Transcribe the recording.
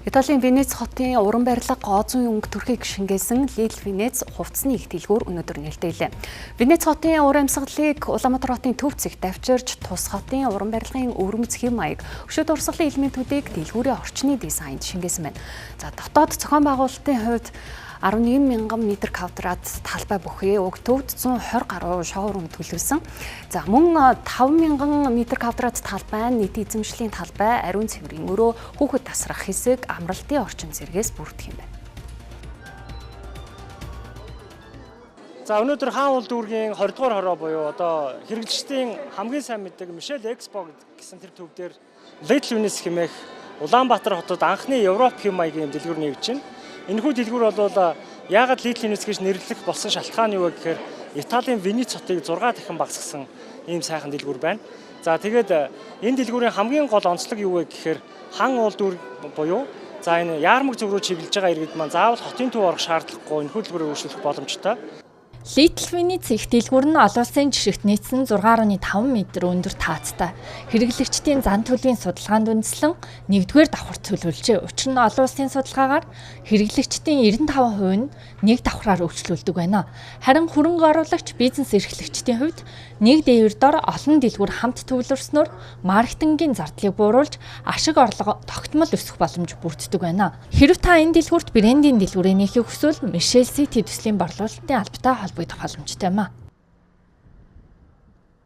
Италийн Венец хотын уран барилга гоо зүйн өнгө төрхийг шингээсэн Little Venice хувцсны их дэлгүүр өнөөдөр нээлттэйлээ. Венец хотын ур амьсгалыг Улаанбаатар хотын төв зэгт авчирч тус хотын уран барилгын өвөрмөц хэм маяг, өшөө дурсгалын элементүүдийг дэлгүүрийн орчны дизайнд шингээсэн байна. За дотоод зохион байгуулалтын хувьд 11 мянган метр квадрат талбай бүхий уг төвд 120 гаруй шоурум төлөвлөсөн. За мөн 5 мянган метр квадрат талбай нь нийт эзэмшлийн талбай, ариун цэврийн өрөө, хүүхэд тасрах хэсэг, амралтын орчин зэргээс бүрдэх юм байна. За өнөөдөр хаан улд үүргийн 20 дугаар хороо буюу одоо хэрэглэгчдийн хамгийн сайн мэддэг Мишель Экспо гэсэн тэр төв дээр Little Venice хэмээх Улаанбаатар хотод анхны Европ хэм маягийн дэлгүүр нэгж байна. Энэхүү дэлгүүр бол яагаад Little Venice гэж нэрлэх болсон шалтгаан юу вэ гэхээр Италийн Венец хотыг 6 дахин багасгасан ийм сайхан дэлгүүр байна. За тэгээд энэ дэлгүүрийн хамгийн гол онцлог юу вэ гэхээр хан улд үүрэг буюу за энэ яармаг зөв рүү чиглэж байгаа иргэд маань заавал хотын төв орох шаардлагагүй энэхүү дэлгүүрийг өөрчлөх боломжтой. Little Venice их дэлгүүр нь олон улсын жишгт нийцсэн 6.5 м өндөр таацтай. Хэрэглэгчдийн зан төлөвийн судалгаанд үндэслэн 1-р давхар төлөвлөжээ. Учир нь олон улсын судалгаагаар хэрэглэгчдийн 95% нь нэг давхраар өөрчлөлдөг байна. Харин хөрөнгө оруулагч бизнес эрхлэгчдийн хувьд нэг дээвэр дор олон дэлгүүр хамт төвлөрснөөр маркетингийн зардлыг бууруулж ашиг орлого тогтмол өсөх боломж бүрддэг байна. Хэрэв та энэ дэлгүүрт брендинг дэлгүүрээ нээхийг хүсвэл Michel City төслийн борлуулалтын албатай холбогдох боломжтой юм а.